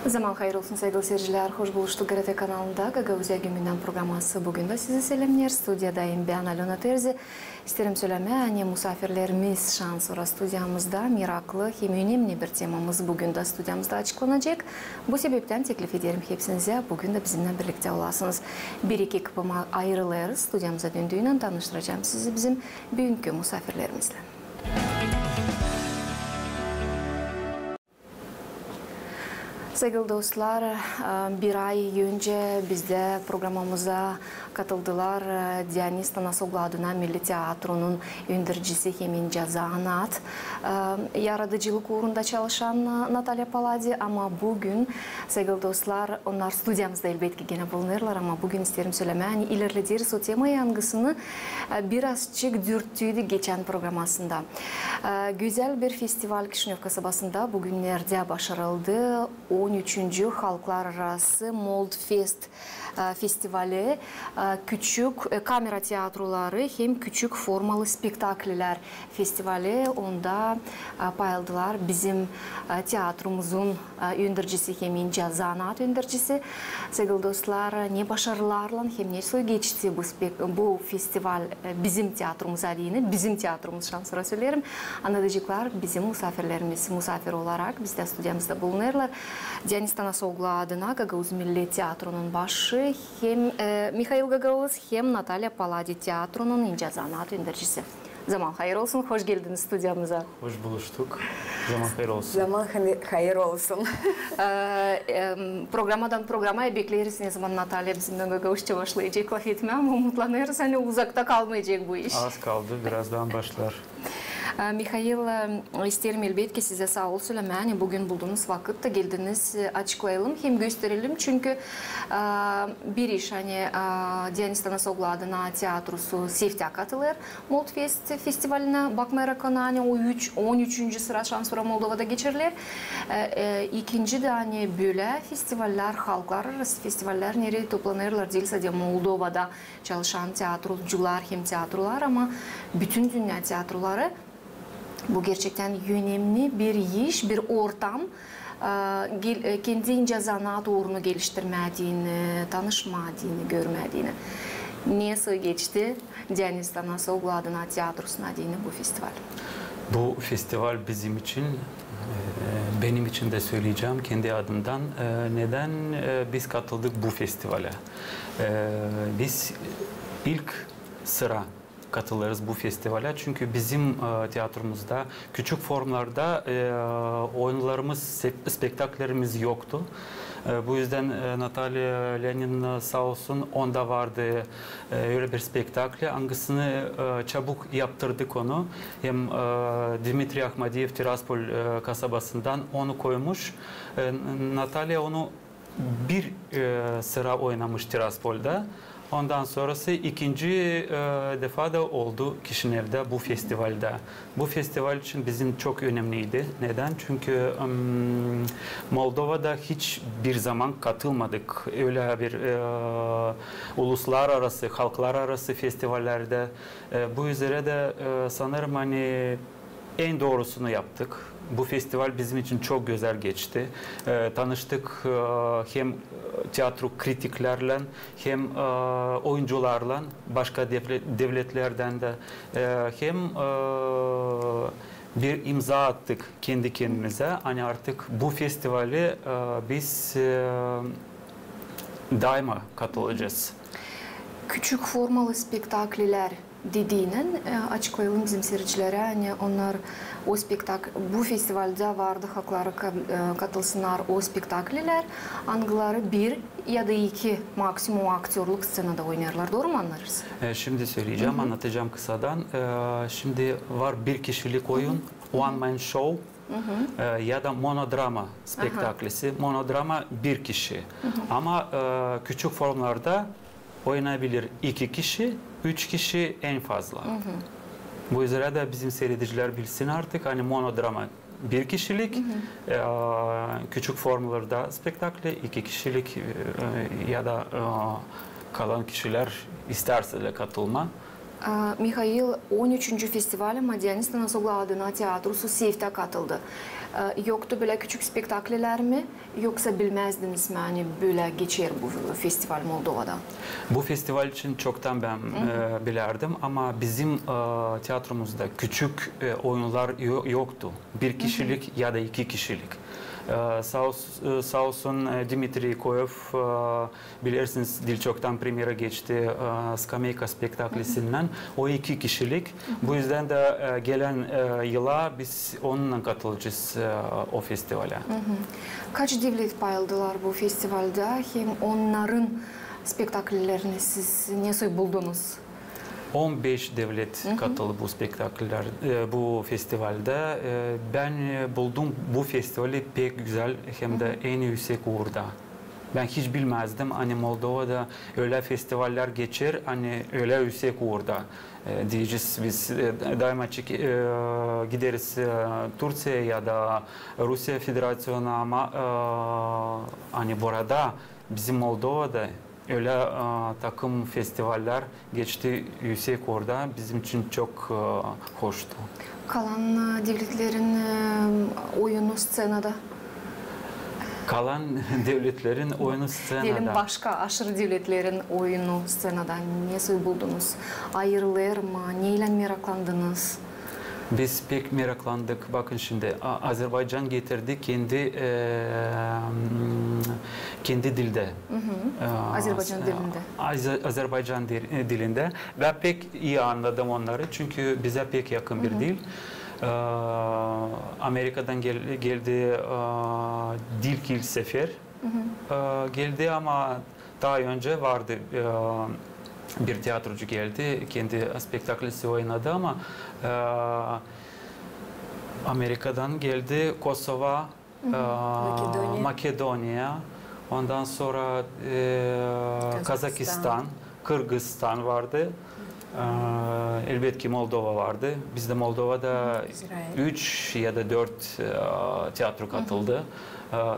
Zaman hayır olsun sevgili seyirciler. Hoş buluştuk GRT kanalında. Gagavuzya Günü'nden programması bugün de sizi selamlar. Stüdyadayım ben Alona Terzi. İsterim söylemeye misafirlerimiz şans sonra stüdyamızda miraklı hem önemli bir temamız bugün de stüdyamızda açıklanacak. Bu sebepten teklif ederim hepsinize bugün de bizimle birlikte olasınız. Bir iki kıpıma ayrılırız. Stüdyamıza döndüğünden tanıştıracağım sizi bizim bugünkü misafirlerimizle. Sevgili dostlar, bir ay önce bizde programımıza katıldılar. Deniz Tanasoglu adına Milli Tiyatro'nun öndürücüsü hem Cazanat. Yaratıcılık uğrunda çalışan Natalya Paladi ama bugün sevgili dostlar onlar stüdyamızda elbette gene bulunurlar ama bugün isterim söylemeye ilerlediğimiz o tema yangısını birazcık dürttüydü geçen programasında. Güzel bir festival Kişinev kasabasında bugünlerde başarıldı. 13. Halklar Arası Moldfest Festivali küçük kamera tiyatroları hem küçük formalı spektaküller festivali onda paylaştılar. Bizim tiyatromuzun öndürücüsü hem Cazanat öndürücüsü. Sevgili dostlar ne başarılarla hem ne soy geçti bu festival bizim tiyatromuz adını bizim tiyatromuz şansıra söylerim. Anlatıcılar bizim misafirlerimiz misafir olarak bizde stüdyamızda bulunurlar. Deniz Tanasoglu adına Gagavuz Milli Tiyatro'nun başı hem Mikhail Gagavuz hem Natalya Paladi Tiyatro'nun Cazanat öndürücüsü. Zaman hayır olsun, hoş geldiniz stüdyamıza. Hoş buluştuk. Zaman hayır olsun. Zaman hayır olsun. Programadan programaya bekleriz ne zaman Natalya bizimle Gagavuzca başlayacak laf etmeye ama umutlanırız. Hani uzakta kalmayacak bu iş. Az kaldı, birazdan başlar. Mikhail, isterim elbette size sağ ol söylemeye. Bugün bulduğunuz vakitte geldiniz açıklayalım hem gösterelim. Çünkü bir iş hani Deniz Tanasoglu adına tiyatrosu Sefti'ye katılır. Moldfest Festivali'ne bakmayarak hani 13. sıra şansıra Moldova'da geçirilir. İkinci de hani böyle festivaller, halklar arası festivaller nereye toplanırlar değilse de Moldova'da çalışan tiyatrocular hem tiyatrolar ama bütün dünya tiyatroları bu gerçekten önemli bir iş, bir ortam. Kendi Cazanat uğrunu geliştirmediğini, tanışmadığını, görmediğini. Nasıl geçti Deniz Tanasoglu adına tiyatrosun adını bu festival? Bu festival bizim için, benim için de söyleyeceğim kendi adımdan. Neden biz katıldık bu festivale? Biz ilk sıra katılırız bu festivale. Çünkü bizim tiyatromuzda küçük formlarda oyunlarımız, spektaküllerimiz yoktu. Bu yüzden Natalya Lenin sağ olsun onda vardı öyle bir spektakle. Hangisini çabuk yaptırdık onu. Hem Dmitri Akhmadiev Tiraspol kasabasından onu koymuş. Natalya onu bir sıra oynamış Tiraspol'da. Ondan sonrası ikinci defa da oldu Kişinev'de bu festivalde. Bu festival için bizim çok önemliydi. Neden? Çünkü Moldova'da hiç bir zaman katılmadık. Öyle bir uluslararası, halklar arası festivallerde. Bu üzere de sanırım hani en doğrusunu yaptık. Bu festival bizim için çok güzel geçti. Tanıştık hem tiyatro kritiklerle hem oyuncularla başka devletlerden de hem bir imza attık kendi kendimize. Hani artık bu festivali biz daima katılacağız. Küçük formalı spektaküller dediğinin açıklayalım bizim seyircilere. Yani onlar o bu festivalde vardı hakları katılsınlar o spektaküller. Hangileri bir ya da iki maksimum aktörlük scenada oynarlar. Doğru mu anlarız? Şimdi söyleyeceğim, anlatacağım kısadan. Şimdi var bir kişilik oyun, one man show. Ya da monodrama spektaklisi. Monodrama bir kişi. Ama küçük formlarda oynayabilir 2 kişi, 3 kişi en fazla. Bu üzere de bizim seyrediciler bilsin artık hani monodrama bir kişilik, küçük formlarda spektakle 2 kişilik ya da kalan kişiler isterse de katılma. Mihail 13. Festival'e Madyanist Anasoğlu adına tiyatrosu Seyf'te katıldı. Yoktu böyle küçük spektakleler mi yoksa bilmezdiniz mi hani böyle geçer bu festival Moldova'da? Bu festival için çoktan ben bilirdim ama bizim tiyatromuzda küçük oyunlar yoktu. Bir kişilik ya da iki kişilik. Sağ olsun Dimitri Koyev, bilirsiniz dil çoktan premiere geçti Skameyka spektaklisinden. O iki kişilik. Bu yüzden de gelen yıla biz onunla katılacağız o festivale. Kaç devlet paylaştılar bu festivalde? Hem onların spektakellerini siz nasıl buldunuz? 15 devlet katıldı bu spektaküller, bu festivalde. Ben buldum bu festivali pek güzel hem de en yüksek uğurda. Ben hiç bilmezdim hani Moldova'da öyle festivaller geçer hani öyle yüksek uğurda. Diyeceğiz biz daima gideriz Türkiye ya da Rusya Federasyonu ama hani burada bizim Moldova'da öyle takım festivaller geçti yüksek orada bizim için çok hoştu. Kalan devletlerin oyunu scenada? Kalan devletlerin oyunu scenada. Diyelim başka aşırı devletlerin oyunu scenada nasıl buldunuz? Ayrılır mı? Neyle meraklandınız? Biz pek meraklandık. Bakın şimdi Azerbaycan getirdi kendi dilde. Azerbaycan dilinde. Azerbaycan dilinde. Ben pek iyi anladım onları çünkü bize pek yakın bir dil. Amerika'dan geldi ilk sefer geldi ama daha önce vardı. Bir tiyatrocu geldi, kendi spektaklisi oynadı ama Amerika'dan geldi, Kosova, Makedonya, ondan sonra Kazakistan, Kırgızistan vardı. Elbette ki Moldova vardı. Bizde Moldova'da 3 ya da 4 tiyatro katıldı.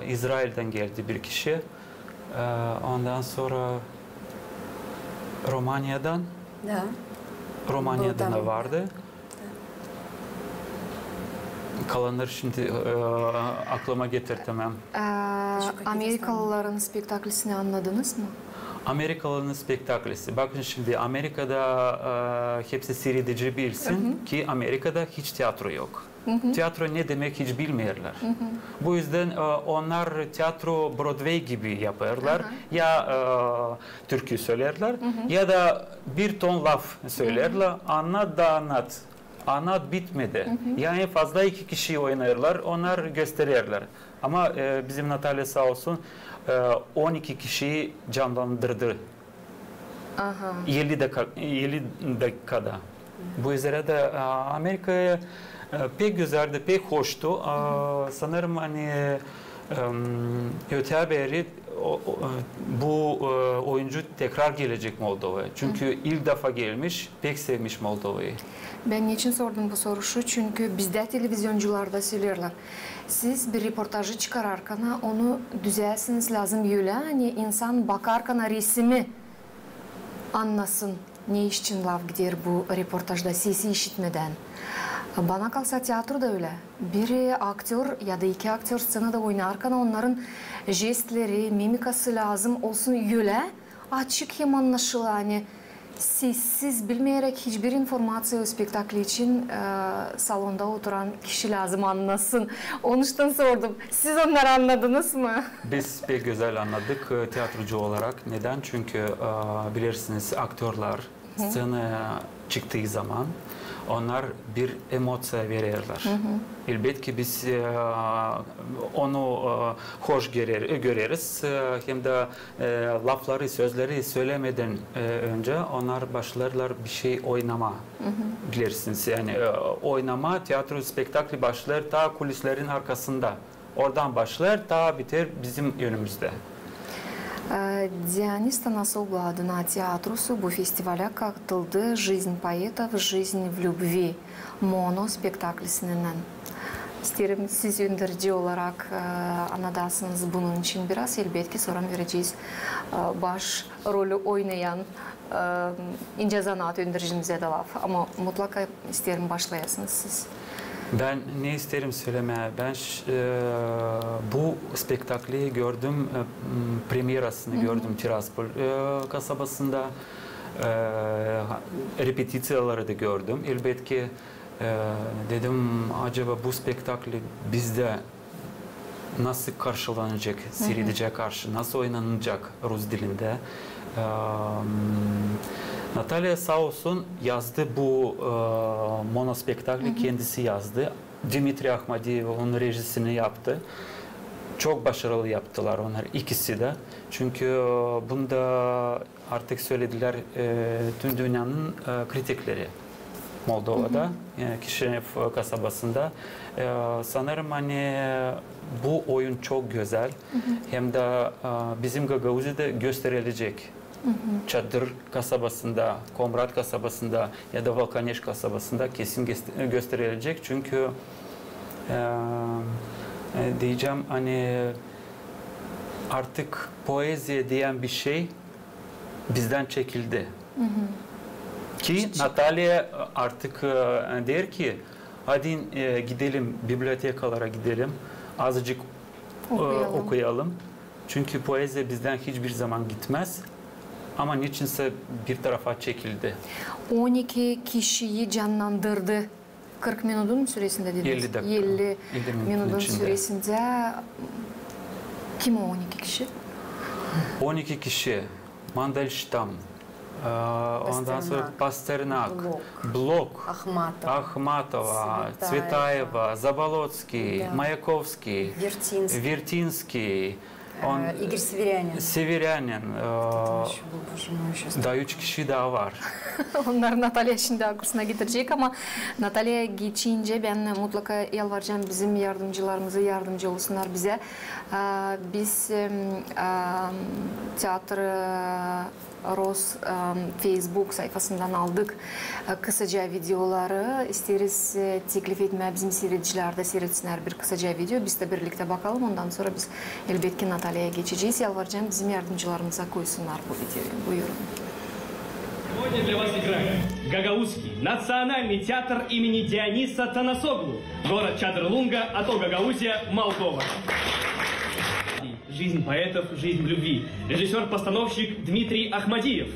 İsrail'den geldi bir kişi. Ondan sonra Romanya'dan da vardı. Kalanları şimdi aklıma getirtemem. Amerikalıların spektaklisini anladınız mı? Amerikalıların spektaklisi. Bakın şimdi Amerika'da hepsi seyredici bilsin ki Amerika'da hiç tiyatro yok. Tiyatro ne demek hiç bilmiyorlar. Bu yüzden onlar tiyatro Broadway gibi yaparlar. Ya türkü söylerler ya da bir ton laf söylerler. Anlat da anlat. Anlat bitmedi. Yani fazla iki kişi oynarlar. Onlar gösterirler. Ama bizim Natalya sağ olsun 12 kişiyi canlandırdı. 50 dakikada. Bu üzere de Amerika'ya pek güzeldi, pek hoştu. Sanırım hani öte beri bu oyuncu tekrar gelecek Moldova'ya. Çünkü ilk defa gelmiş, pek sevmiş Moldova'yı. Ben niçin sordum bu soruyu? Çünkü bizde televizyoncularda söylerler. Siz bir reportajı çıkarırken onu düzelsiniz lazım öyle. Hani insan bakarken resmi anlasın ne için laf gider bu reportajda sesi işitmeden. Bana kalsa tiyatro da öyle. Bir aktör ya da iki aktör scenada oynarken onların jestleri, mimikası lazım olsun öyle. Açık hem anlaşılır. Hani sessiz bilmeyerek hiçbir informasyon spektakli için salonda oturan kişi lazım anlasın. Onun için sordum. Siz onları anladınız mı? Biz pek güzel anladık tiyatrocu olarak. Neden? Çünkü bilirsiniz aktörler scenaya çıktığı zaman onlar bir emosiya verirler. Elbette ki biz onu hoş göreriz. Hem de lafları, sözleri söylemeden önce onlar başlarlar bir şey oynama. Bilirsiniz yani oynama, tiyatro spektakli başlar ta kulislerin arkasında. Oradan başlar ta biter bizim yönümüzde. Dionys Tanasoglu adına tiyatrosu bu festivale katıldı. Жизнь поэтов, жизнь в любви mono spektaklisinden. İsterim siz öndürücü olarak anladasınız bunun için biraz elbette sonra vereceğiz baş rolü oynayan ince zanaat öndürücümüze de laf ama mutlaka isterim başlayasınız siz. Ben ne isterim söylemeye? Ben bu spektakli gördüm, premierasını gördüm Tiraspol kasabasında. Repetisiyaları da gördüm. Elbette ki dedim acaba bu spektakli bizde nasıl karşılanacak, seyredecek karşı, nasıl oynanacak Rus dilinde. Natalya sağ olsun yazdı bu monospektakli kendisi yazdı. Dimitri Akhmadiyev onun rejisini yaptı. Çok başarılı yaptılar onlar ikisi de. Çünkü bunda artık söylediler tüm dünyanın kritikleri Moldova'da, Kişinev kasabasında. Sanırım hani bu oyun çok güzel. Hem de bizim Gagauzya'da gösterilecek. Çadır kasabasında, Komrat kasabasında ya da Valkaneş kasabasında kesin gösterilecek. Çünkü diyeceğim hani artık poeziye diyen bir şey bizden çekildi. Ki Natalya artık der ki hadi gidelim bibliotekalara gidelim azıcık okuyalım. Çünkü poezi bizden hiçbir zaman gitmez. Ama niçinse bir tarafa çekildi. 12 kişiyi canlandırdı. 40 minutun süresinde dediniz. 50 dakika. 50 minutun süresinde kim o 12 kişi? 12 kişi. Mandelstam, ondan sonra Pasternak, Blok, Akhmatova, Tsvetaeva, Zabolotsky, Mayakovsky, Vertinsky, Игорь Северянин. Severyanin. Daha 3 kişi daha var. Onlar Natalya şimdi aklına getirecek ama Natalya'ya geçince ben mutlaka yalvaracağım bizim yardımcılarımıza yardımcı olsunlar bize. Biz tiyatro Ros Facebook sayfasından aldık kısaca videoları. İsteriz teklif etmeye bizim seyirciler de seyretsinler bir kısaca video. Biz de birlikte bakalım. Ondan sonra biz elbette Natalya'ya geçeceğiz. Yalvaracağım bizim yardımcılarımıza koysunlar bu videoyu. Buyurun. Сегодня для вас играет Гагаузский национальный театр имени Диониса Танасоглу, город Чадр-Лунга, АТО Гагаузия, Молдова. Жизнь поэтов, жизнь в любви. Режиссер-постановщик Дмитрий Ахмадиев.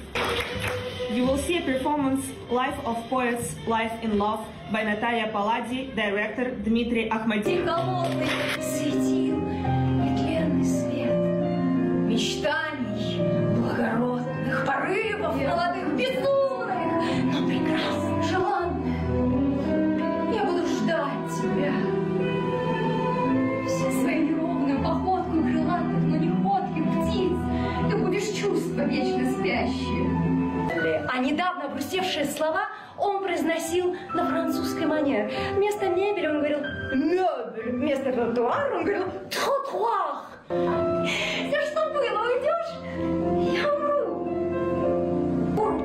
You will see a performance Life of Poets, Life in Love by Natalia Paladi, director Dmitry Akhmadiev. Холодный светил нетленный свет мечтаний, благородных порывов, молодых безумных, но прекрасных, желанных. Я буду ждать тебя. Все своей неровную походку крылатых, но не ходких птиц ты будешь чувства вечно спящие. А недавно обрусевшие слова он произносил на французской манере. Вместо мебели он говорил «мебель», вместо тротуара он говорил «тротуар». Все, что было, уйдешь, я умру.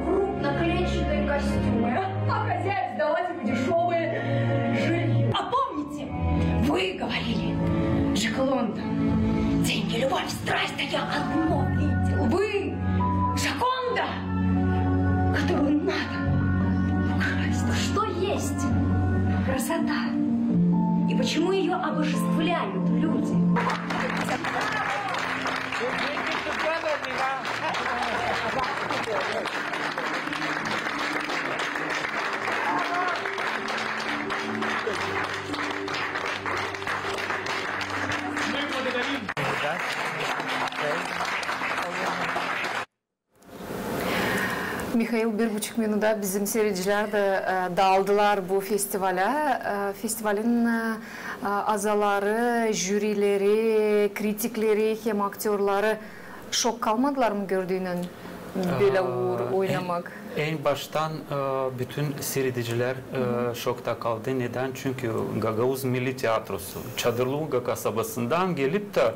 Крупно-клетчатые костюмы, а хозяев сдавать их дешевые жилье. А помните, вы говорили, Жак Лондон, деньги, любовь, страсть, а я одно видел. Вы, Жаконда, которую надо украсть. Что есть красота? И почему ее обожествляют люди? Мы благодарим. Mikhail 1,5 minuda bizim seyirciler de dağıldılar bu festivale. Festivalin azaları, jürileri, kritikleri hem aktörleri şok kalmadılar mı gördüğünün böyle oynamak? En baştan bütün seyrediciler şokta kaldı. Neden? Çünkü Gagauz Milli Tiyatrosu Çadırlunga kasabasından gelip de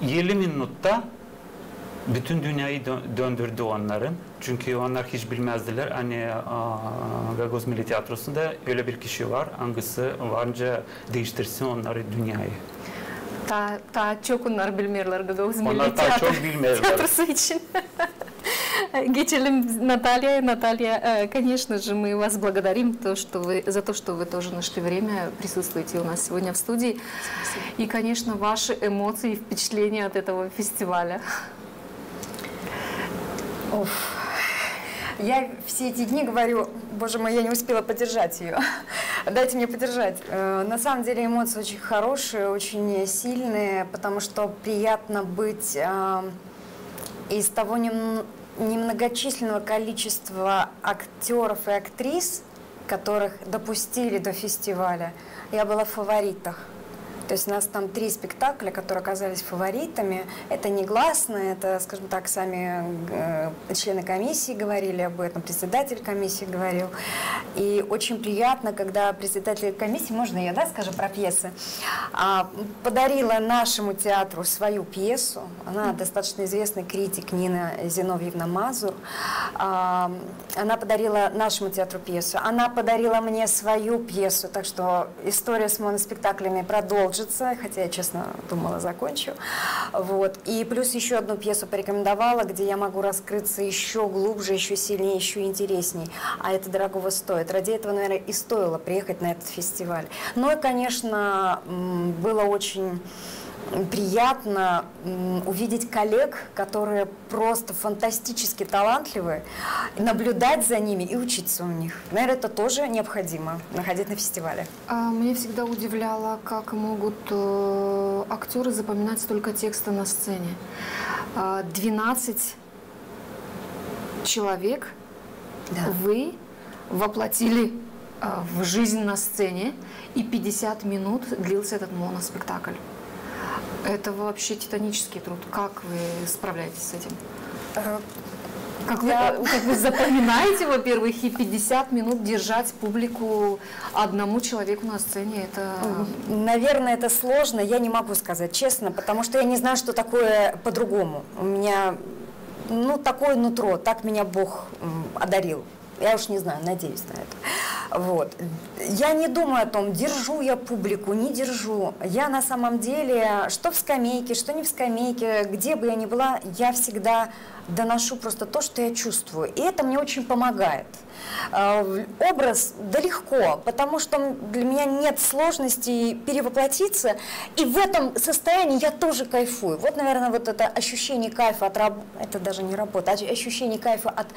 50 minutta bütün dünyayı döndürdü onların. Çünkü onlar hiç bilmezdiler. Hani Gagavuz Milli Tiyatrosu'nda öyle bir kişi var. Hangisi varınca değiştirsin onları, dünyayı. Daha çok onlar bilmiyorlar Gagavuz Milli Onlar daha çok bilmiyorlar. Tiyatrosu için. Geçelim Наталья. Наталья, конечно же, мы вас благодарим за то, что вы тоже нашли время, присутствуете у нас сегодня в студии. Спасибо. И, конечно, ваши эмоции и впечатления от этого фестиваля. Я все эти дни говорю, боже мой, я не успела поддержать ее. Дайте мне поддержать. На самом деле эмоции очень хорошие, очень сильные, потому что приятно быть из того немногочисленного количества актеров и актрис, которых допустили до фестиваля. Я была в фаворитах. То есть у нас там 3 спектакля, которые оказались фаворитами. Это негласно, это, скажем так, сами члены комиссии говорили об этом, председатель комиссии говорил. И очень приятно, когда председатель комиссии, можно я, да, скажу про пьесы, подарила нашему театру свою пьесу. Она достаточно известный критик Нина Зиновьевна Мазур. Она подарила нашему театру пьесу. Она подарила мне свою пьесу, так что история с моноспектаклями продолжится. Хотя я, честно, думала, закончу. Вот. И плюс еще одну пьесу порекомендовала, где я могу раскрыться еще глубже, еще сильнее, еще интересней. А это дорогого стоит. Ради этого, наверное, и стоило приехать на этот фестиваль. Ну и, конечно, было очень приятно увидеть коллег, которые просто фантастически талантливы, наблюдать за ними и учиться у них. Наверное, это тоже необходимо, находить на фестивале. Меня всегда удивляло, как могут актеры запоминать столько текста на сцене. 12 человек вы воплотили в жизнь на сцене, и 50 минут длился этот моноспектакль. Это вообще титанический труд. Как вы справляетесь с этим? Как вы запоминаете, во-первых, и 50 минут держать публику одному человеку на сцене? Это... Наверное, это сложно, я не могу сказать честно, потому что я не знаю, что такое по-другому. У меня, такое нутро, так меня Бог одарил. Я уж не знаю, надеюсь на это. Вот. Я не думаю о том, держу я публику, не держу. Я на самом деле, что в скамейке, что не в скамейке, где бы я ни была, я всегда доношу просто то, что я чувствую. И это мне очень помогает. Образ да легко, потому что для меня нет сложностей перевоплотиться, и в этом состоянии я тоже кайфую. Вот, наверное, вот это ощущение кайфа от работы, это даже не работа, а ощущение кайфа от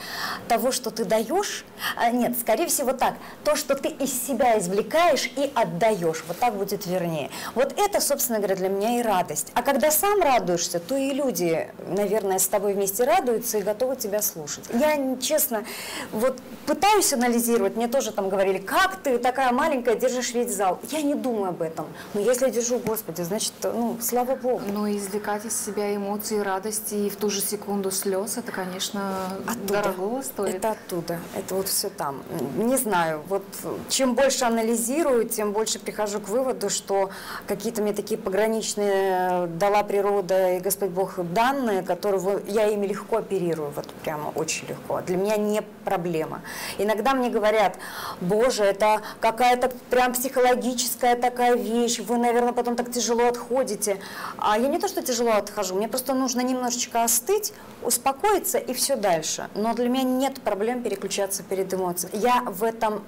того, что ты даешь, нет, скорее всего так, то, что ты из себя извлекаешь и отдаешь, вот так будет вернее. Вот это, собственно говоря, для меня и радость. А когда сам радуешься, то и люди, наверное, с тобой вместе радуются и готовы тебя слушать. Я, честно, вот пытаюсь анализировать, мне тоже там говорили, как ты такая маленькая держишь весь зал. Я не думаю об этом. Но если я держу, Господи, значит, слава Богу. Но извлекать из себя эмоции, радости и в ту же секунду слез, это, конечно, дорого стоит. Это оттуда, это вот все там. Не знаю, вот чем больше анализирую, тем больше прихожу к выводу, что какие-то мне такие пограничные дала природа и Господь Бог данные, которые я ими легко оперирую, вот прямо очень легко. Для меня не проблема. Иногда мне говорят, Боже, это какая-то прям психологическая такая вещь, вы, наверное, потом так тяжело отходите. А я не то, что тяжело отхожу, мне просто нужно немножечко остыть, успокоиться и все дальше. Но для меня нет проблем переключаться перед эмоциями. Я в этом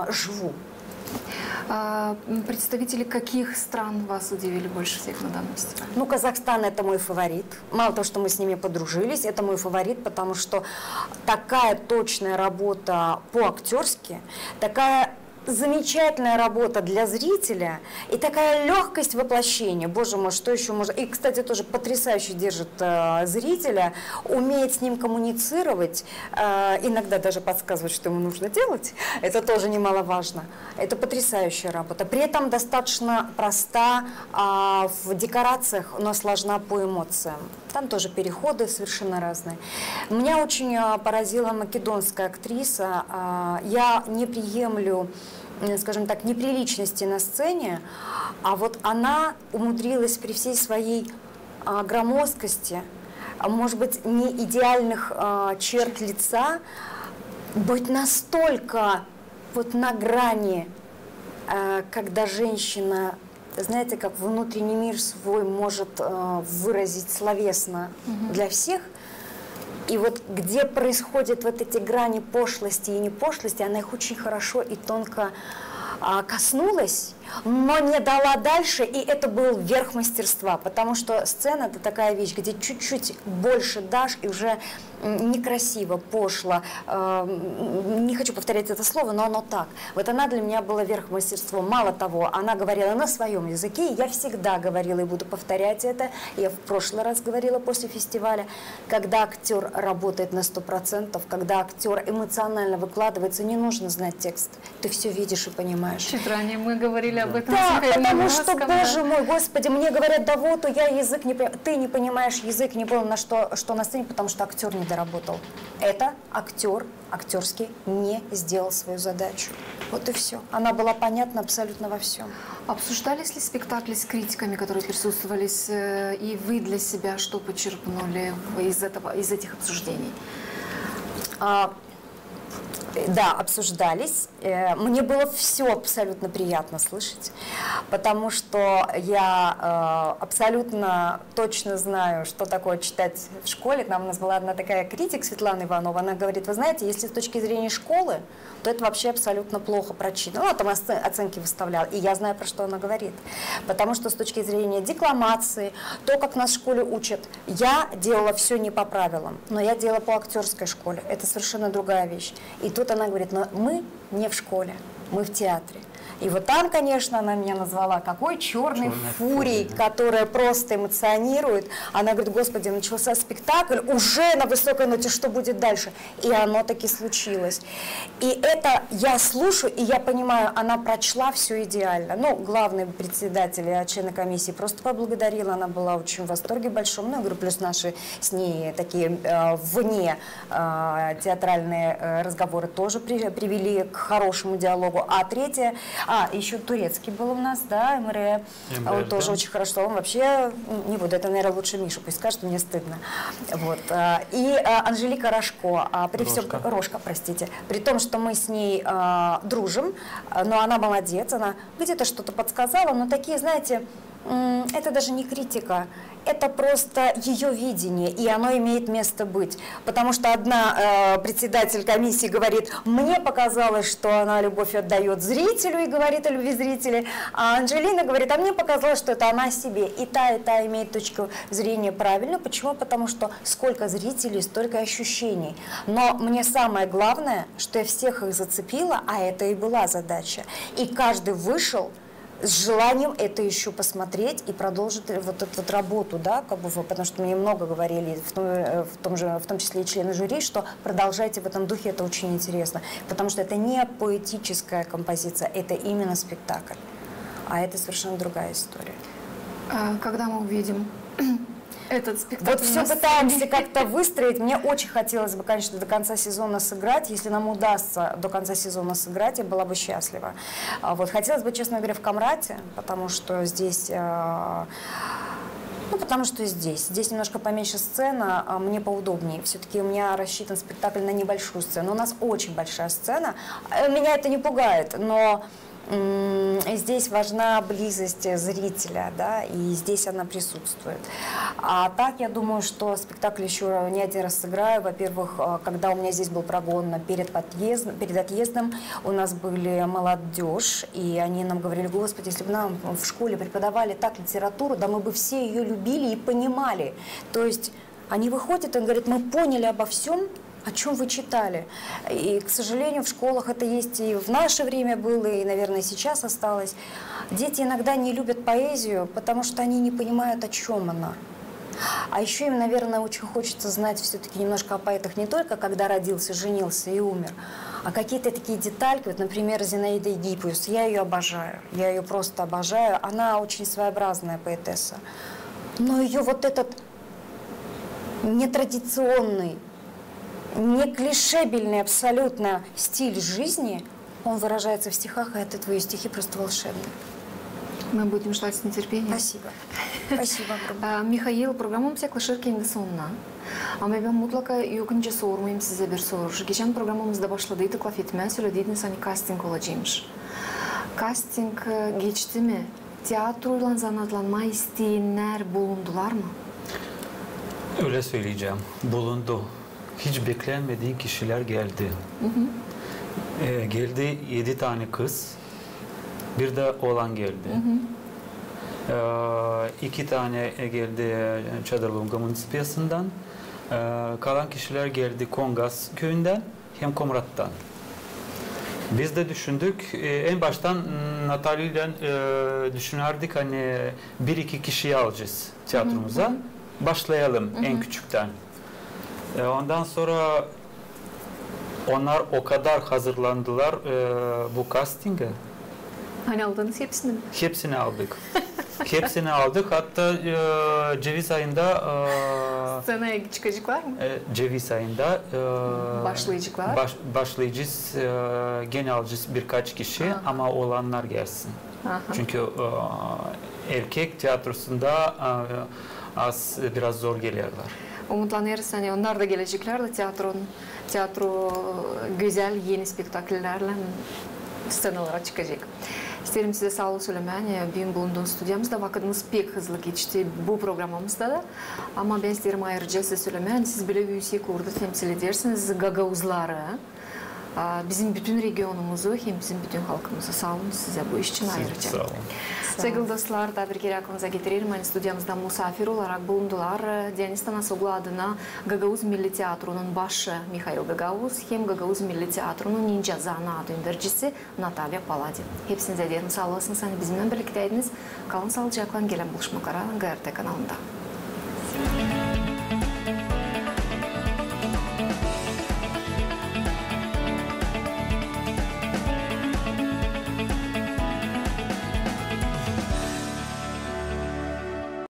живу. Представители каких стран вас удивили больше всех на данном фестивале? Казахстан – это мой фаворит. Мало того, что мы с ними подружились, это мой фаворит, потому что такая точная работа по-актерски, такая замечательная работа для зрителя и такая легкость воплощения. Боже мой, что еще можно... И, кстати, тоже потрясающе держит зрителя, умеет с ним коммуницировать, иногда даже подсказывать, что ему нужно делать. Это тоже немаловажно. Это потрясающая работа. При этом достаточно проста в декорациях, но сложна по эмоциям. Там тоже переходы совершенно разные. Меня очень поразила македонская актриса. Я не приемлю, скажем так, неприличности на сцене, а вот она умудрилась при всей своей громоздкости может быть, не идеальных черт лица, быть настолько вот на грани, когда женщина, знаете, как внутренний мир свой может выразить словесно для всех, и вот где происходят вот эти грани пошлости и непошлости, она их очень хорошо и тонко коснулась, но не дала дальше, и это был верх мастерства, потому что сцена – это такая вещь, где чуть-чуть больше дашь, и уже некрасиво, пошло, не хочу повторять это слово, но оно так. Вот она для меня была верх мастерства. Мало того, она говорила на своем языке, и я всегда говорила и буду повторять это, я в прошлый раз говорила после фестиваля, когда актер работает на 100%, когда актер эмоционально выкладывается, не нужно знать текст, ты все видишь и понимаешь. Чуть ранее мы говорили об этом. Да, потому что, боже мой, Господи, мне говорят, да вот, я язык не понимаю. Ты не понимаешь язык, не понял, на что на сцене, потому что актер не доработал. Это актер актерский не сделал свою задачу. Вот и все. Она была понятна абсолютно во всем. Обсуждались ли спектакли с критиками, которые присутствовали, и вы для себя что почерпнули из этих обсуждений? Да, обсуждались. Мне было все абсолютно приятно слышать, потому что я абсолютно точно знаю, что такое читать в школе. Там у нас была одна такая критик, Светлана Иванова, она говорит, вы знаете, если с точки зрения школы, то это вообще абсолютно плохо прочитано. Она там оценки выставляла, и я знаю, про что она говорит. Потому что с точки зрения декламации, то, как нас в школе учат, я делала все не по правилам, но я делала по актерской школе. Это совершенно другая вещь. И тут она говорит, но мы не в школе, мы в театре. И вот там, конечно, она меня назвала какой черной фурией, которая просто эмоционирует. Она говорит, Господи, начался спектакль, уже на высокой ноте, что будет дальше? И оно таки случилось. И это я слушаю, и я понимаю, она прочла все идеально. Ну, главный председатель, члена комиссии просто поблагодарила, она была очень в восторге большом. Ну, я говорю, плюс наши с ней такие вне театральные разговоры тоже привели к хорошему диалогу. А третье... еще турецкий был у нас, да, МРЭ, он тоже да. Очень хорошо, он вообще, не буду, это, наверное, лучше Миша, пусть скажет, мне стыдно. Вот. И Анжелика Рожко, Рожко, простите, при том, что мы с ней дружим, но она молодец, она где-то что-то подсказала, но такие, знаете, это даже не критика, это просто ее видение, и оно имеет место быть. Потому что одна председатель комиссии говорит, мне показалось, что она любовь отдает зрителю и говорит о любви зрителя, а Анжелина говорит, а мне показалось, что это она о себе. И та имеет точку зрения правильно. Почему? Потому что сколько зрителей, столько ощущений. Но мне самое главное, что я всех их зацепила, а это и была задача. И каждый вышел с желанием это еще посмотреть и продолжить вот эту вот работу, да, как бы, потому что мне много говорили, в том числе и члены жюри, что продолжайте в этом духе, это очень интересно, потому что это не поэтическая композиция, это именно спектакль, а это совершенно другая история. Когда мы увидим этот спектакль? Вот все пытаемся как-то выстроить. Мне очень хотелось бы, конечно, до конца сезона сыграть. Если нам удастся до конца сезона сыграть, я была бы счастлива. Вот. Хотелось бы, честно говоря, в Камрате, потому что здесь... Здесь немножко поменьше сцена, а мне поудобнее. Все-таки у меня рассчитан спектакль на небольшую сцену. У нас очень большая сцена. Меня это не пугает, но... Здесь важна близость зрителя, да, и здесь она присутствует. А так, я думаю, что спектакль еще не один раз сыграю. Во-первых, когда у меня здесь был прогон перед отъездом, у нас были молодежь, и они нам говорили, Господи, если бы нам в школе преподавали так литературу, да мы бы все ее любили и понимали. То есть они выходят и говорят, мы поняли обо всем, о чем вы читали. И, к сожалению, в школах это есть и в наше время было, и, наверное, сейчас осталось. Дети иногда не любят поэзию, потому что они не понимают, о чем она. А еще им, наверное, очень хочется знать все-таки немножко о поэтах не только когда родился, женился и умер, а какие-то такие детальки. Вот, например, Зинаида Египиус. Я ее обожаю. Я ее просто обожаю. Она очень своеобразная поэтесса. Но ее вот этот нетрадиционный, не клишебельный абсолютно стиль жизни, он выражается в стихах, и от этого ее стихи просто волшебные. Мы будем ждать с нетерпением. Спасибо. Спасибо огромное. Михаил, программамыз yaklaşır kendi sonuna. Ama ben mutlaka yokunca sormayayım size bir soru. Geçen programımızda başladıydık laf etmeye söylediydiniz hani casting olacakmış. Casting geçti mi? Tiyatroyla zanatlanma isteyenler bulundular mı? Öyle söyleyeceğim. Bulundu. Hiç beklenmediği kişiler geldi. Geldi 7 tane kız. Bir de oğlan geldi. 2 tane geldi Çadırlunga Munisipiyası'ndan. Kalan kişiler geldi Kongas köyünden hem Komrat'tan. Biz de düşündük. En baştan Natalya ile düşünerdik hani 1-2 kişiyi alacağız tiyatromuza. Başlayalım en küçükten. Ondan sonra onlar o kadar hazırlandılar bu casting'e. Hani aldığınız hepsini mi? Hepsini aldık. Hepsini aldık. Hatta ceviz ayında Scenaya çıkacaklar mı? ceviz ayında Başlayacaklar. Başlayacağız. Gene alacağız birkaç kişi ama olanlar gelsin. Çünkü erkek tiyatrosunda biraz zor geliyorlar. Umutlanıyoruz hani onlar da gelecekler de tiyatro güzel yeni spektaküllerle scenalara çıkacak. İsterim size sağ olun söylemen. Benim bulunduğum stüdyamızda vaktimiz pek hızlı geçti bu programımızda da. Ama ben isterim ayrıca size söylemen. Siz böyle bir yüksek orada temsil edersiniz Gagauzları. Bizim bütün regionumuzu hem bizim bütün halkımızı sağ olun size bu iş için ayrıca. Sağ olun. Sevgili dostlar, da bir kere aklınıza getirelim. Hani stüdyamızda misafir olarak bulundular. Diyanis Tanasoglu adına Gagauz Milli Tiyatro'nun başı Mikhail Gagauz hem Gagauz Milli Tiyatro'nun Ninja Zana adı öndürücüsü Natalya Paladi. Hepsinize diyelim sağ olasınız. Hani bizimle birlikteydiniz. Kalın sağlıcakla gelen buluşmalara GRT kanalında.